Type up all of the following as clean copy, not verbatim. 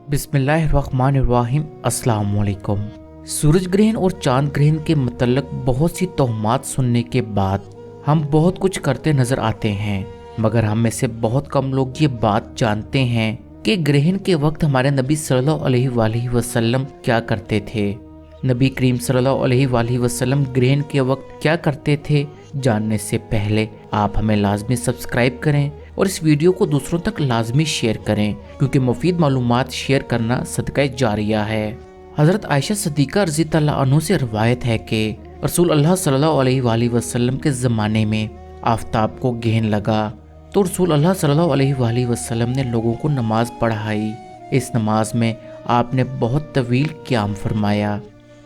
बिस्मिल्लाहिर्रहमानिर्रहीम। अस्सलाम वालेकुम। सूरज ग्रहण और चांद ग्रहण के मतलब बहुत सी तोहमात सुनने के बाद हम बहुत कुछ करते नजर आते हैं, मगर हम में से बहुत कम लोग ये बात जानते हैं कि ग्रहण के वक्त हमारे नबी सल्लल्लाहु अलैहि वसल्लम क्या करते थे। नबी करीम सल्लल्लाहु अलैहि वसल्लम ग्रहण के वक्त क्या करते थे, जानने से पहले आप हमें लाजमी सब्सक्राइब करें और इस वीडियो को दूसरों तक लाजमी शेयर करें, क्योंकि मुफीद मालूमात शेयर करना सदका जारिया है। हज़रत आयशा सिद्दीक़ा रज़ी अल्लाह अन्हा से रवायत है कि रसूल अल्लाह सल्लल्लाहु अलैहि वसल्लम के ज़माने में आफताब को ग्रहण लगा तो रसूल अल्लाह सल्लल्लाहु अलैहि वसल्लम ने लोगों को नमाज पढ़ाई। इस नमाज में आपने बहुत तवील क़याम फरमाया,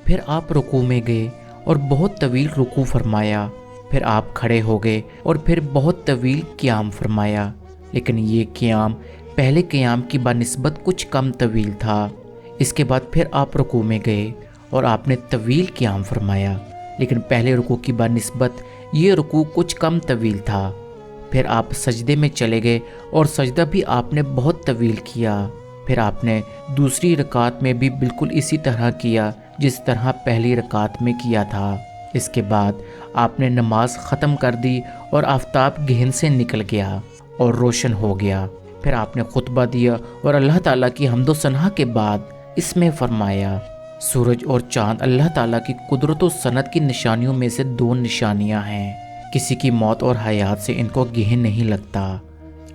फिर आप रुकू में गए और बहुत तवील रुकू फरमाया, फिर आप खड़े हो गए और फिर बहुत तवील क़याम फरमाया। लेकिन ये क़याम पहले क़याम की बनिस्बत कुछ कम तवील था। इसके बाद फिर आप रुकू में गए और आपने तवील क़याम फरमाया, लेकिन पहले रुकू की बनिस्बत ये रुकू कुछ कम तवील था। फिर आप सजदे में चले गए और सजदा भी आपने बहुत तवील किया। फिर आपने दूसरी रकात में भी बिल्कुल इसी तरह किया जिस तरह पहली रकात में किया था। इसके बाद आपने नमाज ख़त्म कर दी और आफताब ग्रहण से निकल गया और रोशन हो गया। फिर आपने खुतबा दिया और अल्लाह ताला की हम्दो सना के बाद इसमें फरमाया, सूरज और चाँद अल्लाह ताला की कुदरत और सनत की निशानियों में से दो निशानियां हैं। किसी की मौत और हयात से इनको ग्रहण नहीं लगता,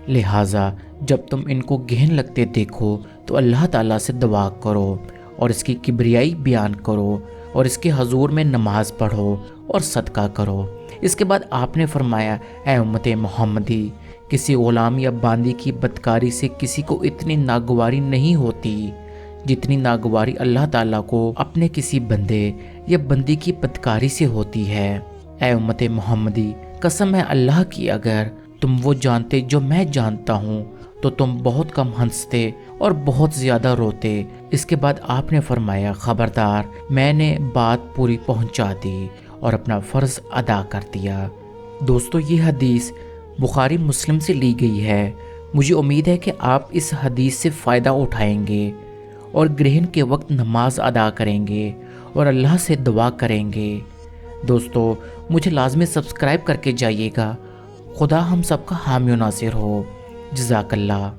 लिहाजा जब तुम इनको ग्रहण लगते देखो तो अल्लाह ताला से दुआ करो और इसकी किबरियाई बयान करो और इसके हजूर में नमाज पढ़ो और सदका करो। इसके बाद आपने फरमाया, ऐ उम्मत मोहम्मदी, किसी ग़ुलाम या बांदी की बदकारी से किसी को इतनी नागवारी नहीं होती जितनी नागवारी अल्लाह ताला को अपने किसी बंदे या बंदी की बदकारी से होती है। ऐ उम्मत मोहम्मदी, कसम है अल्लाह की, अगर तुम वो जानते जो मैं जानता हूँ तो तुम बहुत कम हंसते और बहुत ज़्यादा रोते। इसके बाद आपने फरमाया, ख़बरदार, मैंने बात पूरी पहुँचा दी और अपना फ़र्ज़ अदा कर दिया। दोस्तों, ये हदीस बुखारी मुस्लिम से ली गई है। मुझे उम्मीद है कि आप इस हदीस से फ़ायदा उठाएंगे और ग्रहण के वक्त नमाज अदा करेंगे और अल्लाह से दुआ करेंगे। दोस्तों, मुझे लाजमी सब्सक्राइब करके जाइएगा। खुदा हम सबका हामी नासिर हो। जज़ाकल्लाह।